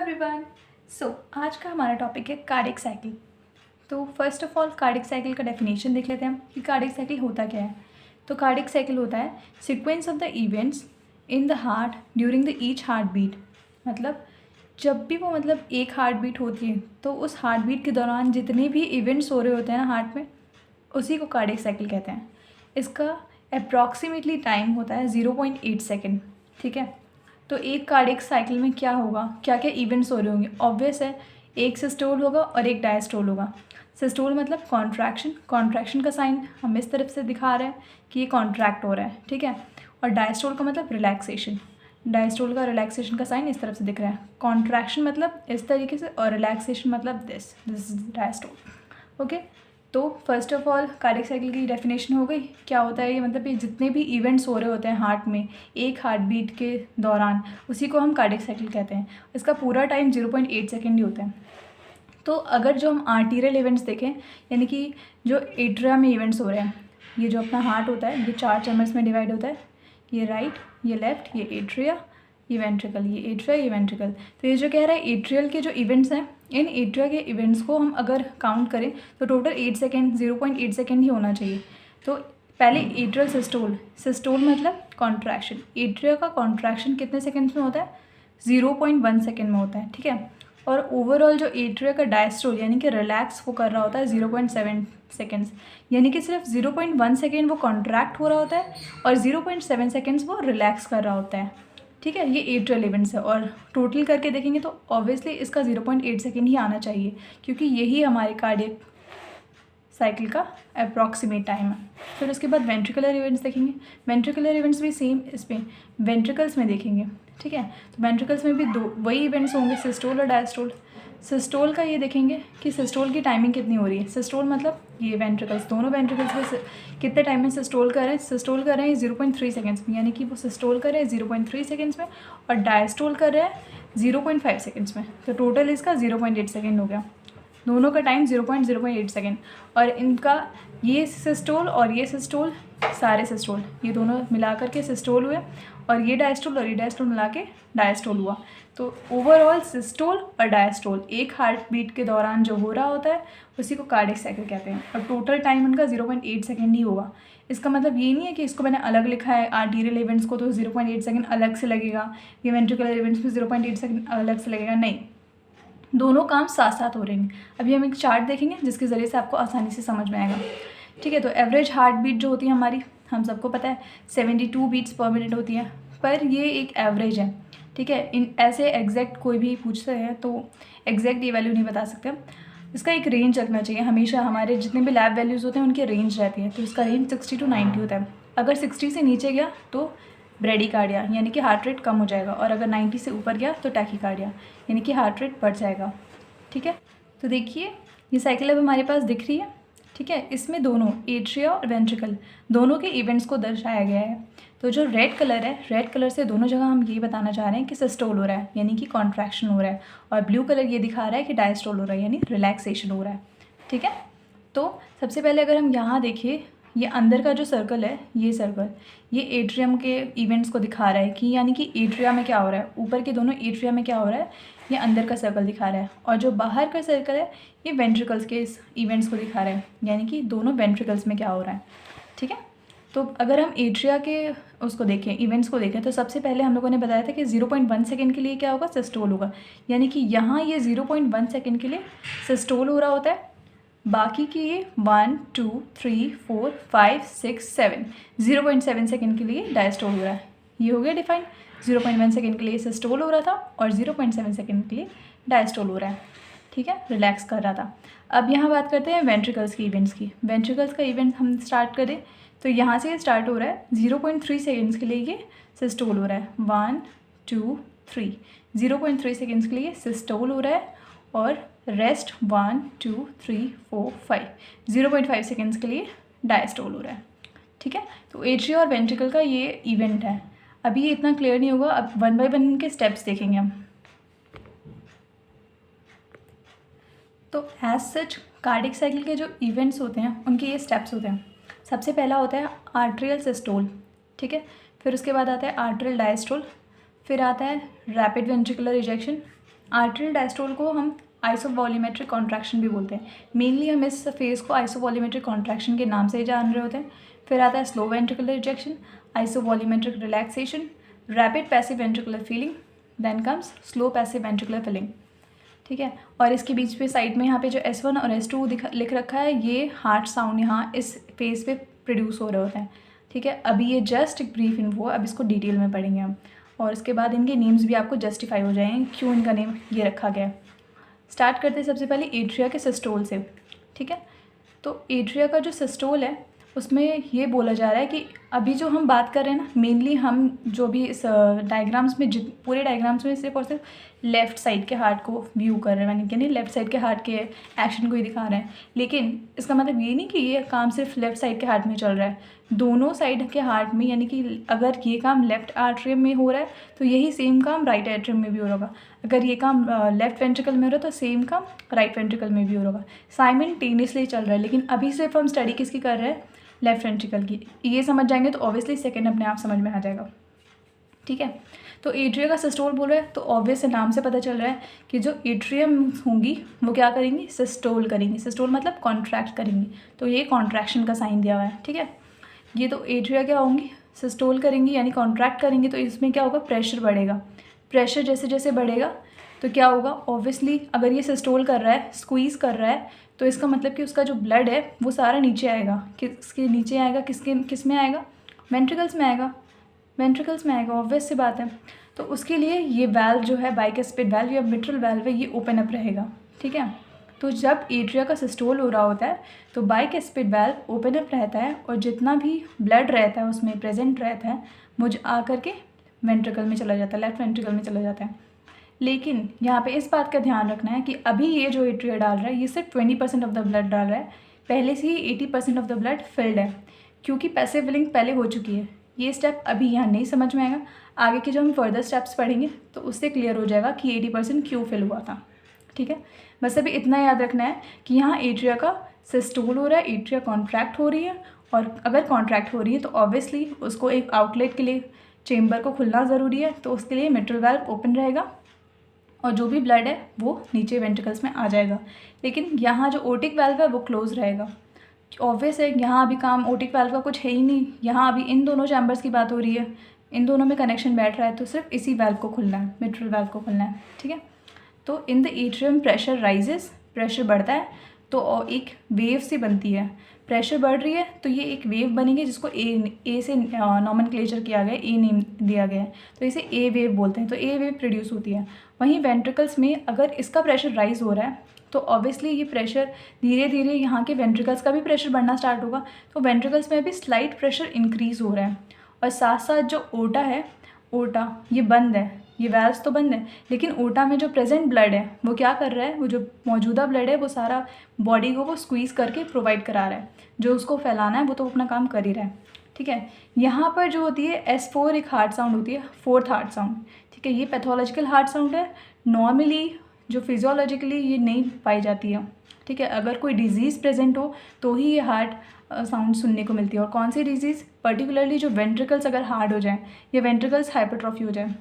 Everyone. आज का हमारा टॉपिक है कार्डियक साइकिल। तो first of all cardiac cycle का डेफिनेशन देख लेते हैं कि कार्डियक साइकिल होता क्या है। तो कार्डियक साइकिल होता है sequence of the events in the heart during the each heart beat. मतलब जब भी वो एक हार्ट बीट होती है तो उस हार्ट बीट के दौरान जितने भी इवेंट्स हो रहे होते हैं ना हार्ट में, उसी को कार्डियक साइकिल कहते हैं। इसका अप्रॉक्सीमेटली टाइम होता है 0.8 सेकेंड। ठीक है, तो एक कार्डियक साइकिल में क्या होगा, क्या क्या इवेंट्स हो रहे होंगे। ऑब्वियस है, एक सिस्टोल होगा और एक डायस्टोल होगा। सिस्टोल मतलब कॉन्ट्रैक्शन, कॉन्ट्रैक्शन का साइन हम इस तरफ से दिखा रहे हैं कि ये कॉन्ट्रैक्ट हो रहा है। ठीक है, और डायस्टोल का मतलब रिलैक्सेशन, डायस्टोल का रिलैक्सेशन का साइन इस तरफ से दिख रहा है। कॉन्ट्रैक्शन मतलब इस तरीके से और रिलैक्सेशन मतलब दिस इज डायस्टोल। ओके, तो first of all cardiac cycle की डेफिनेशन हो गई। क्या होता है ये, मतलब ये जितने भी इवेंट्स हो रहे होते हैं हार्ट में एक हार्ट बीट के दौरान, उसी को हम कार्डियक साइकिल कहते हैं। इसका पूरा टाइम 0.8 सेकेंड ही होता है। तो अगर जो हम आर्टीरियल इवेंट्स देखें, यानी कि जो एट्रिया में इवेंट्स हो रहे हैं, ये जो अपना हार्ट होता है ये 4 चैम्बर्स में डिवाइड होता है, ये राइट, ये लेफ्ट, ये एट्रिया, ये वेंट्रिकल, ये एट्रिया, ये वेंट्रिकल। तो ये जो कह रहा है एट्रियल के जो इवेंट्स हैं, इन एट्रिया के इवेंट्स को हम अगर काउंट करें तो टोटल 8 सेकेंड 0.8 सेकेंड ही होना चाहिए। तो पहले एट्रियल सिस्टोल, सिस्टोल मतलब कॉन्ट्रैक्शन। एट्रिया का कॉन्ट्रैक्शन कितने सेकेंड्स में होता है? 0.1 सेकेंड में होता है। ठीक है, और ओवरऑल जो एट्रिया का डायस्टोल यानी कि रिलैक्स वो कर रहा होता है 0.7 सेकेंड्स, यानी कि सिर्फ 0.1 सेकेंड वो कॉन्ट्रैक्ट हो रहा होता है और 0.7 सेकेंड्स वो रिलैक्स कर रहा होता है। ठीक है, ये एट्रियल इवेंट्स है और टोटल करके देखेंगे तो ऑब्वियसली इसका 0.8 सेकेंड ही आना चाहिए, क्योंकि यही हमारे कार्डियक साइकिल का अप्रॉक्सीमेट टाइम है। फिर उसके बाद वेंट्रिकुलर इवेंट्स देखेंगे। वेंट्रिकुलर इवेंट्स भी सेम इसमें वेंट्रिकल्स में देखेंगे। ठीक है, तो वेंट्रिकल्स में भी दो वही इवेंट्स होंगे, सिस्टोल और डायस्टोल। सिस्टोल का ये देखेंगे कि सिस्टोल की टाइमिंग कितनी हो रही है। सिस्टोल मतलब ये वेंट्रिकल्स, दोनों वेंट्रिकल्स में कितने टाइम में सिस्टोल कर रहे हैं। सिस्टोल कर रहे हैं 0.3 सेकेंड्स में, यानी कि वो सिस्टोल कर रहे हैं 0.3 सेकेंड्स में और डायस्टोल कर रहे हैं 0.5 सेकेंड्स में। तो टोटल इसका 0.8 सेकेंड हो गया। दोनों का टाइम 0.08 सेकेंड। और इनका ये सिस्टोल और ये सिस्टोल, सारे सिस्टोल ये दोनों मिलाकर के सिस्टोल हुए और ये डायस्टोल और ये डायस्टोल मिला के डायस्टोल हुआ। तो ओवरऑल सिस्टोल और डायस्टोल एक हार्ट बीट के दौरान जो हो रहा होता है उसी को कार्डियक साइकिल कहते हैं। और टोटल टाइम उनका 0.8 सेकेंड ही होगा। इसका मतलब ये नहीं है कि इसको मैंने अलग लिखा है आर्टीरियल इवेंट्स को तो 0.8 सेकेंड अलग से लगेगा, ये वेंट्रिकुलर इवेंट्स में 0.8 सेकेंड अलग से लगेगा, नहीं, दोनों काम साथ साथ हो रहे हैं। अभी हम एक चार्ट देखेंगे जिसके ज़रिए से आपको आसानी से समझ में आएगा। ठीक है, तो एवरेज हार्ट बीट जो होती है हमारी, हम सबको पता है 72 बीट्स पर मिनट होती है, पर ये एक एवरेज है। ठीक है, इन ऐसे एग्जैक्ट कोई भी पूछते हैं तो एग्जैक्ट ये वैल्यू नहीं बता सकते। इसका एक रेंज रखना चाहिए हमेशा। हमारे जितने भी लैब वैल्यूज़ होते हैं उनकी रेंज रहती है, तो इसका रेंज 60 to 90 होता है। अगर 60 से नीचे गया तो ब्रेडिकार्डिया यानी कि हार्ट रेट कम हो जाएगा, और अगर 90 से ऊपर गया तो टैकीकार्डिया यानी कि हार्ट रेट बढ़ जाएगा। ठीक है, तो देखिए ये साइकिल अब हमारे पास दिख रही है। ठीक है, इसमें दोनों एट्रिया और वेंट्रिकल दोनों के इवेंट्स को दर्शाया गया है। तो जो रेड कलर है, रेड कलर से दोनों जगह हम ये बताना चाह रहे हैं कि सिस्टोल हो रहा है यानी कि कॉन्ट्रैक्शन हो रहा है, और ब्लू कलर ये दिखा रहा है कि डायस्टोल हो रहा है यानी रिलैक्सेशन हो रहा है। ठीक है, तो सबसे पहले अगर हम यहाँ देखिए, ये अंदर का जो सर्कल है, ये सर्कल ये एट्रियम के इवेंट्स को दिखा रहा है कि यानी कि एट्रिया में क्या हो रहा है, ऊपर के दोनों एट्रिया में क्या हो रहा है, ये अंदर का सर्कल दिखा रहा है। और जो बाहर का सर्कल है ये वेंट्रिकल्स के इस इवेंट्स को दिखा रहा है, यानी कि दोनों वेंट्रिकल्स में क्या हो रहा है। ठीक है, तो अगर हम एट्रिया के उसको देखें, इवेंट्स को देखें, तो सबसे पहले हम लोगों ने बताया था कि 0.1 सेकेंड के लिए क्या होगा, सिस्टोल होगा, यानी कि यहाँ ये 0.1 सेकेंड के लिए सिस्टोल हो रहा होता है। बाकी के ये 1 2 3 4 5 6 7 0.7 सेकेंड के लिए डायस्टोल हो रहा है। ये हो गया डिफाइन। 0.1 सेकेंड के लिए सिस्टोल हो रहा था और 0.7 सेकेंड के लिए डायस्टोल हो रहा है। ठीक है, रिलैक्स कर रहा था। अब यहाँ बात करते हैं वेंट्रिकल्स की इवेंट्स की। वेंट्रिकल्स का इवेंट हम स्टार्ट करें तो यहाँ से स्टार्ट हो रहा है 0.3 सेकेंड्स के लिए ये सिस्टोल हो रहा है। 1 2 3 0.3 सेकेंड्स के लिए सिस्टोल हो रहा है और रेस्ट 1 2 3 4 5 0.5 सेकेंड्स के लिए डायस्टोल हो रहा है। ठीक है, तो एट्रिया और वेंट्रिकल का ये इवेंट है। अभी ये इतना क्लियर नहीं होगा, अब वन बाय वन इनके स्टेप्स देखेंगे हम। तो एज सच कार्डियक साइकिल के जो इवेंट्स होते हैं उनके ये स्टेप्स होते हैं। सबसे पहला होता है आर्ट्रियल सिस्टोल। ठीक है, फिर उसके बाद आता है आर्ट्रियल डायस्टोल, फिर आता है rapid ventricular ejection, atrial diastole को हम आइसोवॉल्यूमेट्रिक कॉन्ट्रैक्शन भी बोलते हैं। मेनली हम इस फेज़ को आइसोवॉल्यूमेट्रिक कॉन्ट्रैक्शन के नाम से ही जान रहे होते हैं। फिर आता है slow ventricular ejection, isovolumetric relaxation, rapid passive ventricular filling, then comes slow passive ventricular filling. ठीक है, और इसके बीच पे साइड में यहाँ पे जो S1 और S2 लिख रखा है, ये हार्ट साउंड यहाँ इस फेज़ पे प्रोड्यूस हो रहे होते हैं। ठीक है, अभी ये जस्ट एक ब्रीफ इन्फो, अब इसको डिटेल में पढ़ेंगे हम, और इसके बाद इनके नेम्स भी आपको जस्टिफाई हो जाएंगे क्यों इनका नेम ये रखा गया है। स्टार्ट करते हैं सबसे पहले एट्रिया के सिस्टोल से। ठीक है, तो एट्रिया का जो सिस्टोल है उसमें ये बोला जा रहा है कि अभी जो हम बात कर रहे हैं ना, मेनली हम जो भी इस डायग्राम्स में पूरे डायग्राम्स में सिर्फ और सिर्फ लेफ़्ट साइड के हार्ट को व्यू कर रहे हैं, यानी कि नहीं लेफ़्ट साइड के हार्ट के एक्शन को ही दिखा रहे हैं। लेकिन इसका मतलब ये नहीं कि ये काम सिर्फ लेफ़्ट साइड के हार्ट में चल रहा है, दोनों साइड के हार्ट में, यानी कि अगर ये काम लेफ़्ट आर्ट्रियम में हो रहा है तो यही सेम काम राइट आर्ट्रियम में भी हो रहा होगा। अगर ये काम लेफ़्ट वेंट्रिकल में हो रहा है तो सेम काम राइट वेंट्रिकल में भी हो रहा होगा। साइमल्टेनियसली चल रहा है, लेकिन अभी सिर्फ हम स्टडी किसकी कर रहे हैं, लेफ़्ट वेंट्रिकल की। ये समझ जाएंगे तो ऑब्वियसली सेकंड अपने आप समझ में आ जाएगा। ठीक है, तो एट्रिया का सिस्टोल बोल रहा है तो ऑब्वियस नाम से पता चल रहा है कि जो एट्रियम होंगी वो क्या करेंगी, सिस्टोल करेंगी। सिस्टोल मतलब कॉन्ट्रैक्ट करेंगी, तो ये कॉन्ट्रैक्शन का साइन दिया हुआ है। ठीक है, ये तो एट्रिया क्या होंगी, सिस्टोल करेंगी यानी कॉन्ट्रैक्ट करेंगी, तो इसमें क्या होगा, प्रेशर बढ़ेगा। प्रेशर जैसे जैसे बढ़ेगा तो क्या होगा, ऑब्वियसली अगर ये सिस्टोल कर रहा है, स्क्वीज़ कर रहा है, तो इसका मतलब कि उसका जो ब्लड है वो सारा नीचे आएगा। किसके नीचे आएगा, किस में आएगा, वेंट्रिकल्स में आएगा, वेंट्रिकल्स में आएगा, ऑब्वियस सी बात है। तो उसके लिए ये वाल्व जो है, बाइकस्पिड वाल्व या मिट्रल वाल्व है, ये ओपन अप रहेगा। ठीक है, तो जब एट्रिया का सिस्टोल हो रहा होता है तो बाइकस्पिड वाल्व ओपन अप रहता है और जितना भी ब्लड रहता है उसमें प्रेजेंट रहता है मुझ आकर के वेंट्रिकल में चला जाता है, लेफ्ट वेंट्रिकल में चला जाता है। लेकिन यहाँ पे इस बात का ध्यान रखना है कि अभी ये जो एट्रिया डाल रहा है ये सिर्फ 20% ऑफ द ब्लड डाल रहा है, पहले से ही 80% ऑफ द ब्लड फिल्ड है, क्योंकि पैसिव फिलिंग पहले हो चुकी है। ये स्टेप अभी यहाँ नहीं समझ में आएगा, आगे के जो हम फर्दर स्टेप्स पढ़ेंगे तो उससे क्लियर हो जाएगा कि 80% क्यों फिल हुआ था। ठीक है, बस अभी इतना याद रखना है कि यहाँ एट्रिया का सिस्टोल हो रहा है, एट्रिया कॉन्ट्रैक्ट हो रही है, और अगर कॉन्ट्रैक्ट हो रही है तो ऑब्वियसली उसको एक आउटलेट के लिए चेम्बर को खुलना ज़रूरी है, तो उसके लिए मिट्रल वाल्व ओपन रहेगा और जो भी ब्लड है वो नीचे वेंट्रिकल्स में आ जाएगा। लेकिन यहाँ जो ओटिक वाल्व है वो क्लोज रहेगा। ऑब्वियस है, यहाँ अभी काम ओटिक वाल्व का कुछ है ही नहीं, यहाँ अभी इन दोनों चैम्बर्स की बात हो रही है, इन दोनों में कनेक्शन बैठ रहा है, तो सिर्फ इसी वाल्व को खुलना है, मिट्रल वाल्व को खुलना है। ठीक है, तो in the atrium pressure rises, pressure बढ़ता है तो एक वेव सी बनती है। प्रेशर बढ़ रही है तो ये एक वेव बनेगी जिसको ए से नॉमेनक्लेचर किया गया, ए नेम दिया गया है, तो इसे ए वेव बोलते हैं। तो ए वेव प्रोड्यूस होती है। वहीं वेंट्रिकल्स में अगर इसका प्रेशर राइज हो रहा है तो ऑब्वियसली ये प्रेशर धीरे धीरे यहाँ के वेंट्रिकल्स का भी प्रेशर बढ़ना स्टार्ट होगा, तो वेंट्रिकल्स में भी स्लाइट प्रेशर इंक्रीज़ हो रहा है। और साथ साथ जो ओटा है, ओटा ये बंद है, ये वैल्व्स तो बंद है, लेकिन ओटा में जो प्रेजेंट ब्लड है वो क्या कर रहा है, वो जो मौजूदा ब्लड है वो सारा बॉडी को वो स्क्वीज़ करके प्रोवाइड करा रहा है। जो उसको फैलाना है वो तो अपना काम कर ही रहा है। ठीक है, यहाँ पर जो होती है S4 एक हार्ट साउंड होती है, फोर्थ हार्ट साउंड। ठीक है, ये पैथोलॉजिकल हार्ट साउंड है, नॉर्मली जो फिजियोलॉजिकली ये नहीं पाई जाती है। ठीक है, अगर कोई डिजीज़ प्रेजेंट हो तो ही ये हार्ट साउंड सुनने को मिलती है। और कौन सी डिजीज़, पर्टिकुलरली जो वेंट्रिकल्स अगर हार्ड हो जाए या वेंट्रिकल्स हाइपरट्रॉफी हो जाए।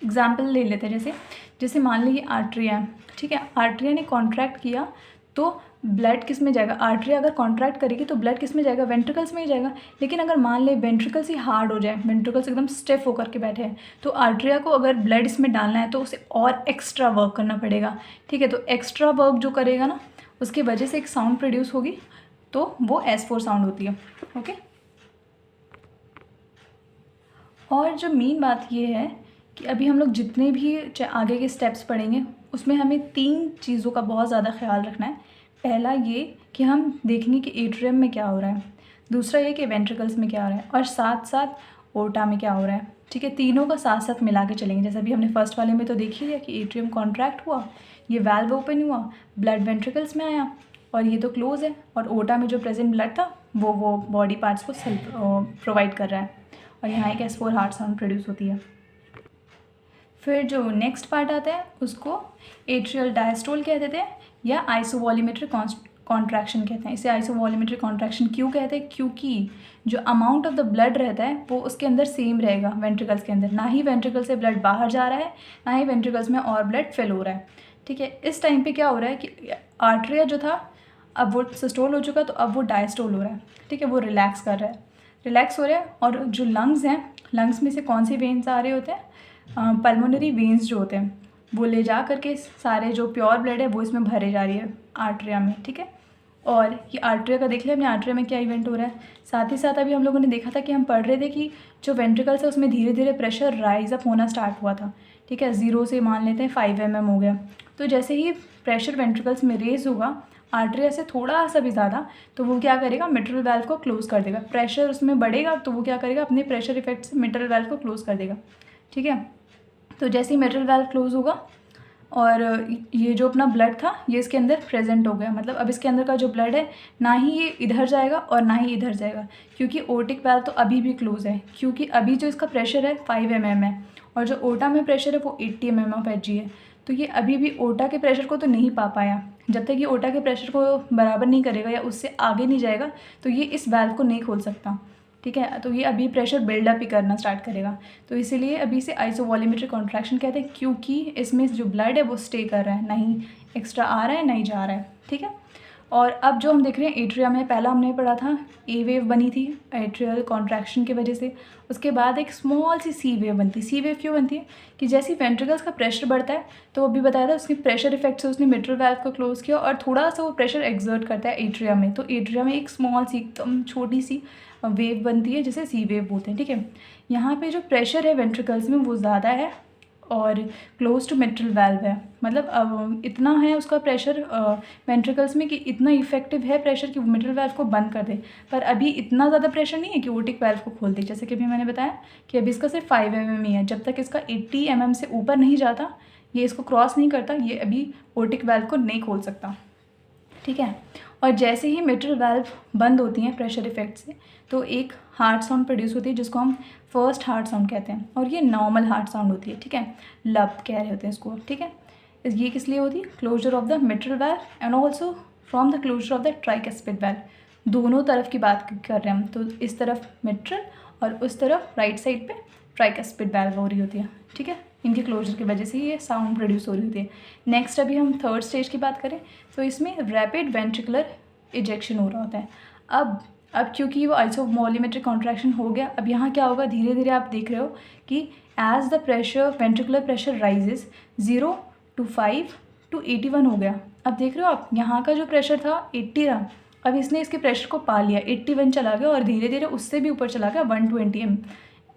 एग्जाम्पल ले लेते हैं, जैसे मान लीजिए आर्ट्रिया है। ठीक है, आर्ट्रिया ने कॉन्ट्रैक्ट किया तो ब्लड किस में जाएगा, आर्ट्रिया अगर कॉन्ट्रैक्ट करेगी तो ब्लड किस में जाएगा, वेंट्रिकल्स में ही जाएगा। लेकिन अगर मान ले वेंट्रिकल्स ही हार्ड हो जाए, वेंट्रिकल्स एकदम स्टिफ होकर के बैठे हैं, तो आर्ट्रिया को अगर ब्लड इसमें डालना है तो उसे और एक्स्ट्रा वर्क करना पड़ेगा। ठीक है, तो एक्स्ट्रा वर्क जो करेगा ना उसकी वजह से एक साउंड प्रोड्यूस होगी, तो वो S4 साउंड होती है। ओके, और जो मेन बात ये है कि अभी हम लोग जितने भी आगे के स्टेप्स पढ़ेंगे उसमें हमें 3 चीज़ों का बहुत ज़्यादा ख्याल रखना है। पहला ये कि हम देखेंगे कि एट्रियम में क्या हो रहा है, दूसरा ये कि वेंट्रिकल्स में क्या हो रहा है, और साथ साथ ओटा में क्या हो रहा है। ठीक है, तीनों का साथ साथ मिला के चलेंगे। जैसे अभी हमने फर्स्ट वाले में तो देख ही लिया कि एट्रियम कॉन्ट्रैक्ट हुआ, ये वाल्व ओपन हुआ, ब्लड वेंट्रिकल्स में आया और ये तो क्लोज है, और ओटा में जो प्रेजेंट ब्लड था वो बॉडी पार्ट्स को सेल्फ प्रोवाइड कर रहा है, और यहाँ एक S4 हार्ट साउंड प्रोड्यूस होती है। फिर जो नेक्स्ट पार्ट आता है उसको एट्रियल डायस्टोल कह देते हैं या आइसोवॉल्यूमेट्रिक कॉन्ट्रैक्शन कहते हैं, इसे आइसोवॉल्यूमेट्रिक कॉन्ट्रैक्शन क्यों कहते हैं? क्योंकि जो अमाउंट ऑफ द ब्लड रहता है वो उसके अंदर सेम रहेगा वेंट्रिकल्स के अंदर, ना ही वेंट्रिकल से ब्लड बाहर जा रहा है ना ही वेंट्रिकल्स में और ब्लड फिल हो रहा है। ठीक है, इस टाइम पे क्या हो रहा है कि आर्टरिया जो था अब वो सिस्टोल हो चुका, तो अब वो डायस्टोल हो रहा है। ठीक है, वो रिलैक्स कर रहा है, रिलैक्स हो रहा है। और जो लंग्स हैं, लंग्स में से कौन से वेन्स आ रहे होते हैं? पल्मोनरी वेन्स जो होते हैं वो ले जा करके सारे जो प्योर ब्लड है वो इसमें भरे जा रही है आर्टरिया में। ठीक है, और ये आर्टरिया का देख लिया हमने, आर्टरिया में क्या इवेंट हो रहा है। साथ ही साथ अभी हम लोगों ने देखा था कि हम पढ़ रहे थे कि जो वेंट्रिकल्स है उसमें धीरे धीरे प्रेशर राइज अप होना स्टार्ट हुआ था। ठीक है, 0 से मान लेते हैं 5 mm हो गया। तो जैसे ही प्रेशर वेंट्रिकल्स में रेज होगा आर्टरिया से थोड़ा सा भी ज़्यादा, तो वो क्या करेगा? मिट्रल वाल्व को क्लोज़ कर देगा। प्रेशर उसमें बढ़ेगा तो वो क्या करेगा? अपने प्रेशर इफेक्ट से मिट्रल वाल्व को क्लोज़ कर देगा। ठीक है, तो जैसे ही मिट्रल वाल्व क्लोज़ होगा और ये जो अपना ब्लड था ये इसके अंदर प्रेजेंट हो गया, मतलब अब इसके अंदर का जो ब्लड है ना ही ये इधर जाएगा और ना ही इधर जाएगा, क्योंकि ओटिक वाल्व तो अभी भी क्लोज है। क्योंकि अभी जो इसका प्रेशर है 5 mm है और जो ओटा में प्रेशर है वो 80 mm ऑफ Hg है। तो ये अभी भी ओटा के प्रेशर को तो नहीं पा पाया। जब तक ये ओटा के प्रेशर को बराबर नहीं करेगा या उससे आगे नहीं जाएगा तो ये इस वाल्व को नहीं खोल सकता। ठीक है, तो ये अभी प्रेशर बिल्डअप ही करना स्टार्ट करेगा। तो इसीलिए अभी इसे आइसोवॉल्यूमेट्रिक कॉन्ट्रैक्शन कहते हैं, क्योंकि इसमें जो ब्लड है वो स्टे कर रहा है, नहीं एक्स्ट्रा आ रहा है नहीं जा रहा है। ठीक है, और अब जो हम देख रहे हैं एट्रिया में, पहला हमने पढ़ा था ए वेव बनी थी एट्रियल कॉन्ट्रैक्शन की वजह से, उसके बाद एक स्मॉल सी सी वेव बनती है। सी वेव क्यों बनती है? कि जैसे वेंट्रिकल्स का प्रेशर बढ़ता है तो अभी बताया था उसके प्रेशर इफेक्ट से उसने मिट्रल वाल्व को क्लोज किया और थोड़ा सा वो प्रेशर एक्सर्ट करता है एट्रिया में, तो एट्रिया में एक स्मॉल सी एकदम छोटी सी वेव बनती है जिसे सी वेव बोलते हैं। ठीक है, यहाँ पे जो प्रेशर है वेंट्रिकल्स में वो ज़्यादा है और क्लोज टू मिट्रल वाल्व है, मतलब इतना है उसका प्रेशर वेंट्रिकल्स में कि इतना इफेक्टिव है प्रेशर कि वो मिट्रल वाल्व को बंद कर दे। पर अभी इतना ज़्यादा प्रेशर नहीं है कि ओटिक वाल्व को खोल दे, जैसे कि अभी मैंने बताया कि अभी इसका सिर्फ 5 mm ही है। जब तक इसका 80 mm से ऊपर नहीं जाता, ये इसको क्रॉस नहीं करता, ये अभी ओटिक वाल्व को नहीं खोल सकता। ठीक है, और जैसे ही मिट्रल वाल्व बंद होती हैं प्रेशर इफेक्ट से तो एक हार्ट साउंड प्रोड्यूस होती है जिसको हम फर्स्ट हार्ट साउंड कहते हैं, और ये नॉर्मल हार्ट साउंड होती है। ठीक है, लब कह रहे होते हैं इसको। ठीक है, ये किस लिए होती है? Closure of the mitral valve and also from the closure of the tricuspid valve. दोनों तरफ की बात कर रहे हैं हम, तो इस तरफ मिट्रल और उस तरफ राइट साइड पे ट्राइकस्पिड वाल्व हो रही होती है। ठीक है, इनके क्लोजर की वजह से ये साउंड प्रोड्यूस हो रही होती है। नेक्स्ट अभी हम थर्ड स्टेज की बात करें तो इसमें रैपिड वेंट्रिकुलर इजेक्शन हो रहा होता है। अब क्योंकि वो आइसोवॉल्यूमेट्रिक कॉन्ट्रैक्शन हो गया, अब यहाँ क्या होगा? धीरे धीरे आप देख रहे हो कि as the pressure ventricular pressure rises 0 to 5 to 81 हो गया। अब देख रहे हो आप, यहाँ का जो प्रेशर था 80 था, अब इसने इसके प्रेशर को पा लिया, 81 चला गया और धीरे धीरे उससे भी ऊपर चला गया, 120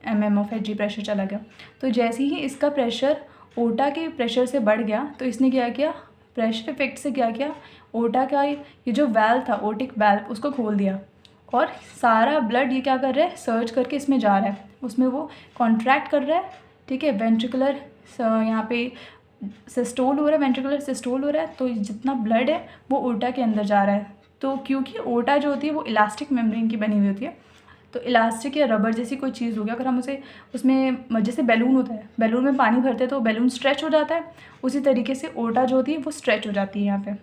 mm ऑफ Hg प्रेशर चला गया। तो जैसे ही इसका प्रेशर ओटा के प्रेशर से बढ़ गया तो इसने क्या किया? प्रेशर इफेक्ट से क्या किया? ओटा का ये जो वाल्व था ओटिक वाल्व उसको खोल दिया और सारा ब्लड ये क्या कर रहा है? सर्च करके इसमें जा रहा है, उसमें वो कॉन्ट्रैक्ट कर रहा है। ठीक है, वेंट्रिकुलर यहाँ पे सिस्टोल हो रहा है, वेंट्रिकुलर सिस्टोल हो रहा है, तो जितना ब्लड है वो ओटा के अंदर जा रहा है। तो क्योंकि ओटा जो होती है वो इलास्टिक मेम्ब्रेन की बनी हुई होती है, तो इलास्टिक या रबर जैसी कोई चीज़ हो गया, अगर हम उसे उसमें जैसे बैलून होता है, बैलून में पानी भरते हैं तो बैलून स्ट्रेच हो जाता है, उसी तरीके से ओटा जो होती है वो स्ट्रेच हो जाती है यहाँ पे।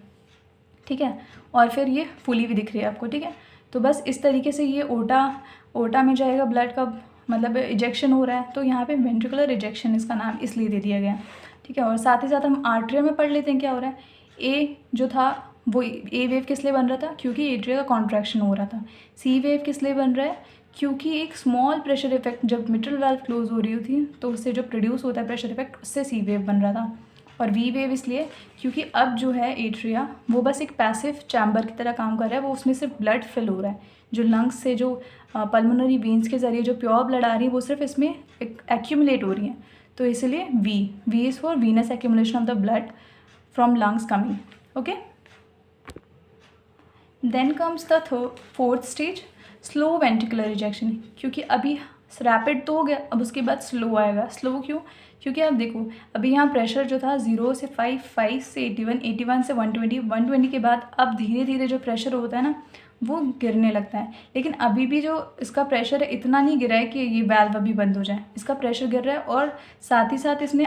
ठीक है, और फिर ये फुली भी दिख रही है आपको। ठीक है, तो बस इस तरीके से ये ओटा में जाएगा ब्लड का, मतलब इजेक्शन हो रहा है, तो यहाँ पे वेंट्रिकुलर इजेक्शन इसका नाम इसलिए दे दिया गया। ठीक है, और साथ ही साथ हम आर्टरिया में पढ़ लेते हैं क्या हो रहा है। ए जो था वो ए वेव किस लिए बन रहा था? क्योंकि एट्रिया का कॉन्ट्रैक्शन हो रहा था। सी वेव किस लिए बन रहा है? क्योंकि एक स्मॉल प्रेशर इफेक्ट, जब मिट्रल वाल्व क्लोज हो रही होती है तो उससे जो प्रोड्यूस होता है प्रेशर इफेक्ट, उससे सी वेव बन रहा था। और वी वेव इसलिए क्योंकि अब जो है एट्रिया वो बस एक पैसिव चैम्बर की तरह काम कर रहा है, वो उसमें सिर्फ ब्लड फिल हो रहा है। जो लंग्स से जो पल्मोनरी वेन्स के ज़रिए जो प्योर ब्लड आ रही है वो सिर्फ इसमें एक्यूमुलेट हो रही है, तो इसलिए we is for venous accumulation of the blood from lungs coming. Okay, then comes the fourth stage, slow ventricular ejection. क्योंकि अभी रैपिड तो हो गया, अब उसके बाद स्लो आएगा। स्लो क्यों? क्योंकि आप देखो अभी यहाँ प्रेशर जो था 0 से 5, 5 से 81, 81 से 120, 120 के बाद अब धीरे धीरे जो प्रेशर होता है ना वो गिरने लगता है। लेकिन अभी भी जो इसका प्रेशर है इतना नहीं गिरा है कि ये वाल्व अभी बंद हो जाए, इसका प्रेशर गिर रहा है और साथ ही साथ इसमें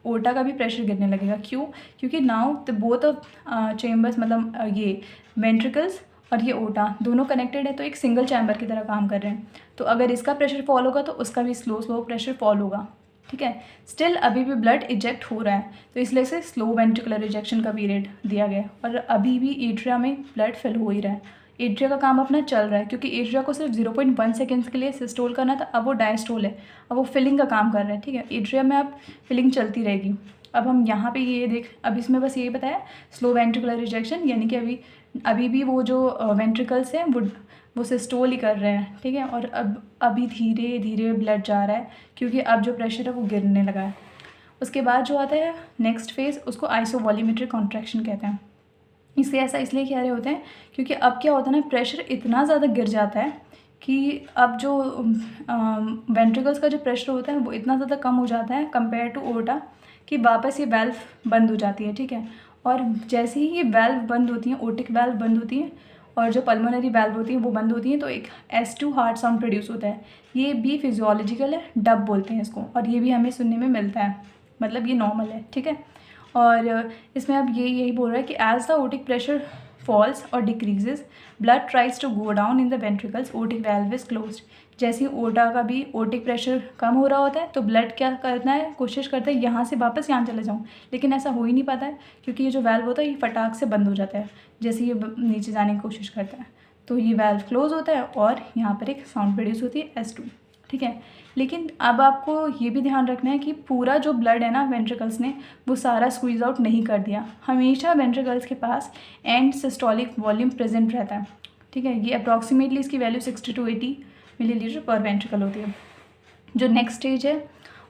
ओटा का भी प्रेशर गिरने लगेगा। क्यों? क्योंकि now the both of chambers, मतलब ये वेंट्रिकल्स और ये ओटा दोनों कनेक्टेड है, तो एक सिंगल चैम्बर की तरह काम कर रहे हैं। तो अगर इसका प्रेशर फॉल होगा तो उसका भी स्लो स्लो प्रेशर फॉल होगा, ठीक है। स्टिल अभी भी ब्लड इजेक्ट हो रहा है, तो इसलिए से स्लो वेंट्रिकुलर इजेक्शन का पीरियड दिया गया है। और अभी भी एट्रिया में ब्लड फिल हो ही रहा है, एट्रिया का काम अपना चल रहा है, क्योंकि एट्रिया को सिर्फ 0.1 सेकेंड्स के लिए सिस्टोल करना था, अब वो डायस्टोल है, अब वो फिलिंग का काम कर रहा है, ठीक है। एट्रिया में अब फिलिंग चलती रहेगी। अब हम यहाँ पे ये देख, अब इसमें बस यही बताया स्लो वेंट्रिकुलर इजेक्शन, यानी कि अभी भी वो जो वेंट्रिकल्स हैं वो सिस्टोल ही कर रहे हैं, ठीक है। और अब अभी धीरे धीरे ब्लड जा रहा है, क्योंकि अब जो प्रेशर है वो गिरने लगा है। उसके बाद जो आता है नेक्स्ट फेज़, उसको आइसोवॉल्यूमेट्रिक कॉन्ट्रैक्शन कहते हैं। इससे ऐसा इसलिए कह रहे होते हैं क्योंकि अब क्या होता है ना, प्रेशर इतना ज़्यादा गिर जाता है कि अब जो वेंट्रिकल्स का जो प्रेशर होता है वो इतना ज़्यादा कम हो जाता है कंपेयर टू ओटा, कि वापस ये वाल्व बंद हो जाती है, ठीक है। और जैसे ही ये वाल्व बंद होती हैं, ओटिक वाल्व बंद होती हैं और जो पल्मोनरी वाल्व होती हैं वो बंद होती हैं, तो एक S2 हार्ट साउंड प्रोड्यूस होता है। ये भी फिजियोलॉजिकल है, डब बोलते हैं इसको, और ये भी हमें सुनने में मिलता है, मतलब ये नॉर्मल है, ठीक है। और इसमें अब यही बोल रहा है कि as the aortic pressure falls और decreases, blood tries to go down in the ventricles, aortic valve is closed. जैसे ही ओटा का भी ओटिक प्रेशर कम हो रहा होता है तो ब्लड क्या करना है, कोशिश करता है यहाँ से वापस यहाँ चले जाऊँ, लेकिन ऐसा हो ही नहीं पाता है, क्योंकि ये जो वाल्व होता है ये फटाक से बंद हो जाता है जैसे ये नीचे जाने की कोशिश करता है। तो ये वाल्व क्लोज होता है और यहाँ पर एक साउंड प्रोड्यूस होती है S2, ठीक है। लेकिन अब आपको ये भी ध्यान रखना है कि पूरा जो ब्लड है ना वेंट्रिकल्स ने वो सारा स्क्वीज आउट नहीं कर दिया। हमेशा वेंट्रिकल्स के पास एंड सिस्टोलिक वॉल्यूम प्रेजेंट रहता है, ठीक है। ये अप्रॉक्सीमेटली इसकी वैल्यू 60 to 80 मिलीलीटर पर वेंट्रिकल होती है। जो नेक्स्ट स्टेज है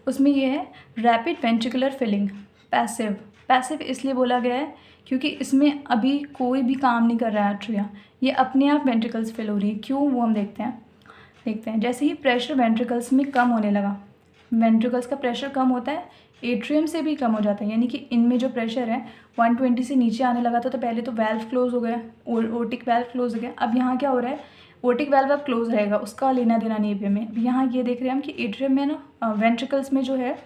उसमें ये है rapid ventricular filling, passive. Passive इसलिए बोला गया है क्योंकि इसमें अभी कोई भी काम नहीं कर रहा है आर्टरिया, ये अपने आप वेंट्रिकल्स फिल हो रही है। क्यों, वो हम देखते हैं। जैसे ही प्रेशर वेंट्रिकल्स में कम होने लगा, वेंट्रिकल्स का प्रेशर कम होता है, एट्रियम से भी कम हो जाता है, यानी कि इनमें जो प्रेशर है 120 से नीचे आने लगा था। तो पहले तो वेल्व क्लोज हो गया, ओटिक वेल्व क्लोज हो गया। अब यहाँ क्या हो रहा है, ओटिक वेल्व अब क्लोज रहेगा, उसका लेना देना नहीं एट्रियम में। अब यहाँ ये देख रहे हैं हम कि एट्रियम में ना वेंट्रिकल्स में जो है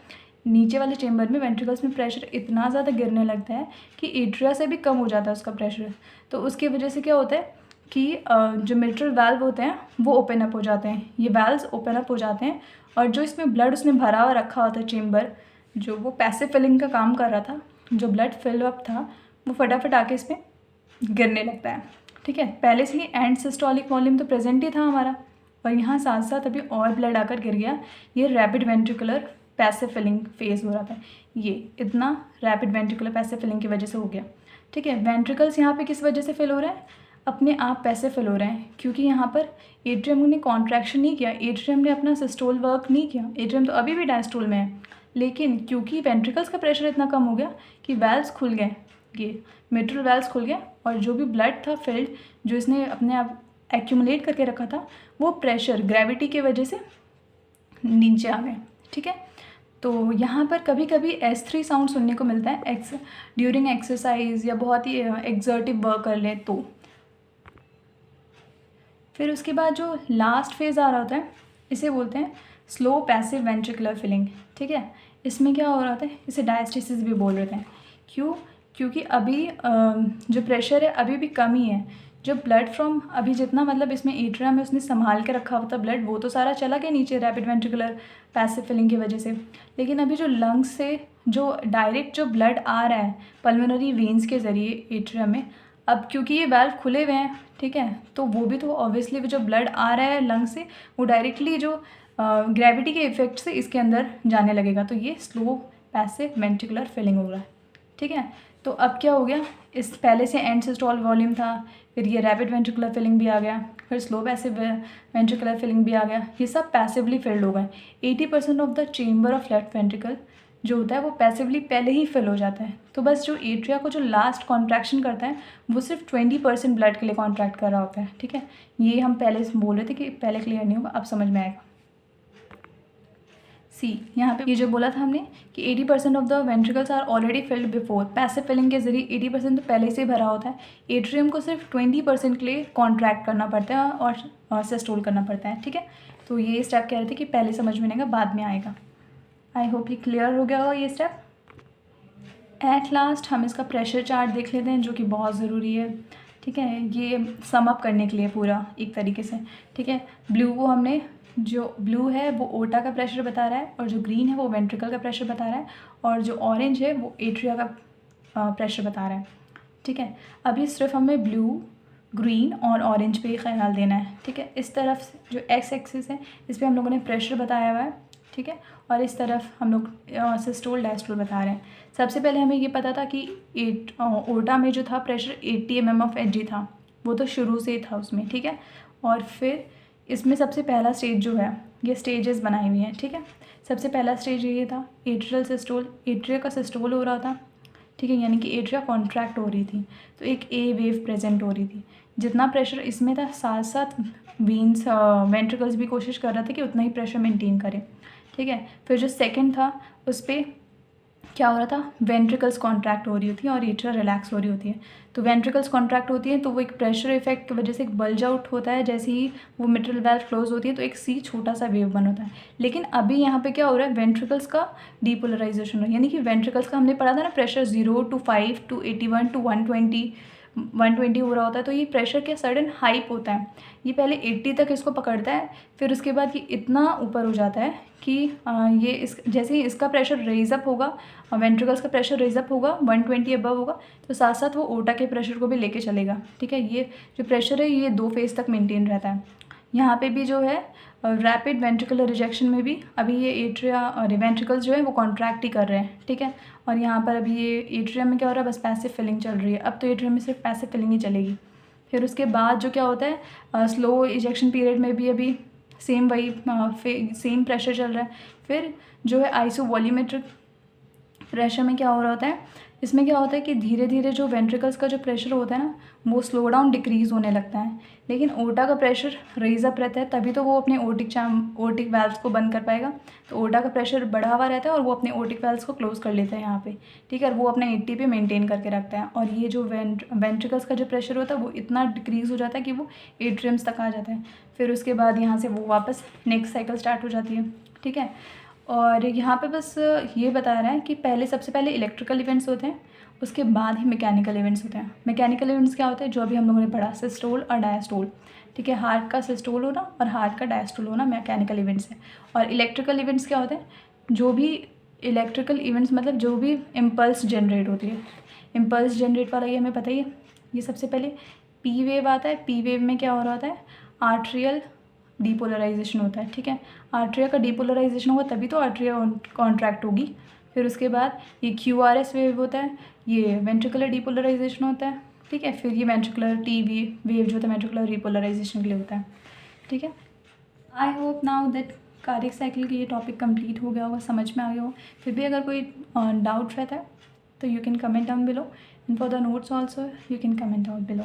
नीचे वाले चेम्बर में वेंट्रिकल्स में प्रेशर इतना ज़्यादा गिरने लगता है कि एट्रिया से भी कम हो जाता है उसका प्रेशर। तो उसकी वजह से क्या होता है कि जो मिट्रल वाल्व होते हैं वो ओपन अप हो जाते हैं, ये वाल्व्स ओपन अप हो जाते हैं, और जो इसमें ब्लड उसने भरा हुआ रखा होता है चेम्बर, जो वो पैसिव फिलिंग का काम कर रहा था, जो ब्लड फिल अप था वो फटाफट आके इसमें गिरने लगता है, ठीक है। पहले से ही एंड सिस्टोलिक वॉल्यूम तो प्रेजेंट ही था हमारा, और यहाँ साथ साथ अभी और ब्लड आकर गिर गया। ये rapid ventricular passive filling phase हो रहा था, ये इतना रैपिड वेंट्रिकुलर पैसिव फिलिंग की वजह से हो गया, ठीक है। वेंट्रिकल्स यहाँ पे किस वजह से फिल हो रहे हैं, अपने आप पैसे फिल हो रहे हैं, क्योंकि यहाँ पर एट्रियम ने कॉन्ट्रैक्शन नहीं किया, एट्रियम ने अपना सिस्टोल वर्क नहीं किया, एट्रियम तो अभी भी डायस्टोल में है। लेकिन क्योंकि वेंट्रिकल्स का प्रेशर इतना कम हो गया कि वेल्व्स खुल गए, ये मिट्रल वेल्व्स खुल गए, और जो भी ब्लड था फिल्ड, जो इसने अपने आप एक्यूमुलेट करके रखा था, वो प्रेशर ग्रेविटी की वजह से नीचे आ गए, ठीक है। तो यहाँ पर कभी कभी S3 साउंड सुनने को मिलता है ड्यूरिंग एक्सरसाइज या बहुत ही एक्सर्टिव वर्क कर ले तो। फिर उसके बाद जो लास्ट फेज़ आ रहा होता है इसे बोलते हैं स्लो पैसिव वेंट्रिकुलर फिलिंग, ठीक है। इसमें क्या हो रहा होता है, इसे डायस्टेसिस भी बोल रहे हैं। क्यों, क्योंकि अभी जो प्रेशर है अभी भी कम ही है, जो ब्लड फ्रॉम अभी जितना मतलब इसमें एट्रिया में उसने संभाल के रखा हुआ था ब्लड, वो तो सारा चला गया नीचे रैपिड वेंट्रिकुलर पैसिव फिलिंग की वजह से। लेकिन अभी जो लंग्स से जो डायरेक्ट जो ब्लड आ रहा है पल्मोनरी वेन्स के ज़रिए एट्रिया में, अब क्योंकि ये वाल्व खुले हुए हैं, ठीक है, तो वो भी तो ऑब्वियसली जो ब्लड आ रहा है लंग से वो डायरेक्टली जो ग्रेविटी के इफेक्ट से इसके अंदर जाने लगेगा। तो ये स्लो पैसिव वेंट्रिकुलर फिलिंग हो रहा है, ठीक है। तो अब क्या हो गया, इस पहले से एंड सिस्टोल वॉल्यूम था, फिर ये रैपिड वेंट्रिकुलर फिलिंग भी आ गया, फिर स्लो पैसिव वेंट्रिकुलर फिलिंग भी आ गया, ये सब पैसिवली फिल्ड हो गए। 80% of the chamber of left ventricle जो होता है वो पैसिवली पहले ही फिल हो जाता है। तो बस जो एट्रिया को जो लास्ट कॉन्ट्रैक्शन करता है वो सिर्फ 20% ब्लड के लिए कॉन्ट्रैक्ट कर रहा होता है, ठीक है। ये हम पहले बोल रहे थे कि पहले क्लियर नहीं होगा, अब समझ में आएगा। सी यहाँ पे ये जो बोला था हमने कि 80% of the ventricles are already filled before, passive filling के जरिए 80% तो पहले से भरा होता है। एट्रियम को सिर्फ 20% के लिए कॉन्ट्रैक्ट करना पड़ता है और सिस्टोल करना पड़ता है, ठीक है। तो ये स्टेप कह रहे थे कि पहले समझ में नहीं आएगा, बाद में आएगा। आई होप ये क्लियर हो गया होगा ये स्टेप। एट लास्ट हम इसका प्रेशर चार्ट देख लेते हैं, जो कि बहुत ज़रूरी है, ठीक है, ये सम अप करने के लिए पूरा एक तरीके से, ठीक है। ब्लू को हमने, जो ब्लू है वो ओटा का प्रेशर बता रहा है, और जो ग्रीन है वो वेंट्रिकल का प्रेशर बता रहा है, और जो ऑरेंज है वो एट्रिया का प्रेशर बता रहा है, ठीक है। अभी सिर्फ हमें ब्लू, ग्रीन और ऑरेंज पे ही ख्याल देना है, ठीक है। इस तरफ से जो एक्स एक्सिस है इस पर हम लोगों ने प्रेशर बताया हुआ है, ठीक है, और इस तरफ हम लोग सिस्टोल डायस्टोल बता रहे हैं। सबसे पहले हमें ये पता था कि ओटा में जो था प्रेशर 80 mm ऑफ Hg था, वो तो शुरू से ही था उसमें, ठीक है। और फिर इसमें सबसे पहला स्टेज जो है, ये स्टेजेस बनाई हुई हैं, ठीक है। सबसे पहला स्टेज ये था एट्रियल सिस्टोल, एट्रिया का सिस्टोल हो रहा था, ठीक है, यानी कि एट्रिया कॉन्ट्रैक्ट हो रही थी, तो एक ए वेव प्रेजेंट हो रही थी। जितना प्रेशर इसमें था साथ साथ वेन्स वेंट्रिकल्स भी कोशिश कर रहा था कि उतना ही प्रेशर मेंटेन करें, ठीक है। फिर जो सेकंड था उस पर क्या हो रहा था, वेंट्रिकल्स कॉन्ट्रैक्ट हो रही होती है और एट्रिया रिलैक्स हो रही होती है। तो वेंट्रिकल्स कॉन्ट्रैक्ट होती है तो वो एक प्रेशर इफेक्ट की वजह से एक बल्ज आउट होता है, जैसे ही वो मिट्रल वाल्व क्लोज होती है तो एक सी छोटा सा वेव बन होता है। लेकिन अभी यहाँ पे क्या हो रहा है, वेंट्रिकल्स का डीपोलराइजेशन हो रहा है, यानी कि वेंट्रिकल्स का हमने पढ़ा था ना प्रेशर 0 to 5 to 81 to 120 हो रहा होता है। तो ये प्रेशर क्या सडन हाइप होता है, ये पहले 80 तक इसको पकड़ता है, फिर उसके बाद ये इतना ऊपर हो जाता है कि ये इस जैसे ही इसका प्रेशर रेज अप होगा, वेंट्रिकल्स का प्रेशर रेज अप होगा 120 अबव होगा, तो साथ साथ वो ओटा के प्रेशर को भी लेके चलेगा, ठीक है। ये जो प्रेशर है ये 2 फेज तक मेंटेन रहता है। यहाँ पे भी जो है रैपिड वेंट्रिकुलर रिजेक्शन में भी अभी ये एट्रिया और वेंट्रिकल्स जो है वो कॉन्ट्रैक्ट ही कर रहे हैं, ठीक है। और यहाँ पर अभी ये एट्रियम में क्या हो रहा है, बस पैसिव फिलिंग चल रही है। अब तो एट्रियम में सिर्फ पैसिव फिलिंग ही चलेगी। फिर उसके बाद जो क्या होता है, स्लो इजेक्शन पीरियड में भी अभी सेम वही सेम प्रेशर चल रहा है। फिर जो है आइसोवॉल्यूमेट्रिक प्रेशर में क्या हो रहा होता है, इसमें क्या होता है कि धीरे धीरे जो वेंट्रिकल्स का जो प्रेशर होता है ना वो स्लो डाउन डिक्रीज़ होने लगता है, लेकिन ओटा का प्रेशर रेज अप रहता है, तभी तो वो अपने ओटिक वाल्व्स को बंद कर पाएगा। तो ओटा का प्रेशर बढ़ा हुआ रहता है और वो अपने ओटिक वाल्व्स को क्लोज कर लेता है यहाँ पे, ठीक है, और वो अपना 80 पे मेंटेन करके रखता है। और ये जो वेंट्रिकल्स का जो प्रेशर होता है वो इतना डिक्रीज़ हो जाता है कि वो एट्रियम्स तक आ जाता है। फिर उसके बाद यहाँ से वो वापस नेक्स्ट साइकिल स्टार्ट हो जाती है, ठीक है। और यहाँ पे बस ये बता रहा है कि पहले सबसे पहले इलेक्ट्रिकल इवेंट्स होते हैं, उसके बाद ही मैकेनिकल इवेंट्स होते हैं। मैकेनिकल इवेंट्स क्या होते हैं, जो अभी हम लोगों ने पढ़ा, सिस्टोल और डायस्टोल, ठीक है। हार्ट का सिस्टोल होना और हार्ट का डायस्टोल होना मैकेनिकल इवेंट्स है। और इलेक्ट्रिकल इवेंट्स क्या होते हैं, जो भी इलेक्ट्रिकल इवेंट्स मतलब जो भी इम्पल्स जनरेट होती है, इम्पल्स जनरेट वाला ये हमें पता ही है। ये सबसे पहले पी वेव आता है, पी वेव में क्या हो रहा होता है, आर्ट्रियल डीपोलराइजेशन होता है, ठीक है। आर्ट्रिया का डीपोलराइजेशन होगा तभी तो आर्ट्रिया कॉन्ट्रैक्ट होगी। फिर उसके बाद ये QRS वेव होता है, ये वेंट्रिकुलर डीपोलराइजेशन होता है, ठीक है। फिर ये वेंट्रिकुलर टी वेव जो होता है वेंट्रिकुलर रिपोलराइजेशन के लिए होता है, ठीक है। I hope now that cardiac cycle की ये टॉपिक कंप्लीट हो गया होगा, समझ में आ गया हो। फिर भी अगर कोई डाउट रहता है तो you can comment down below, and for the notes also you can comment out below.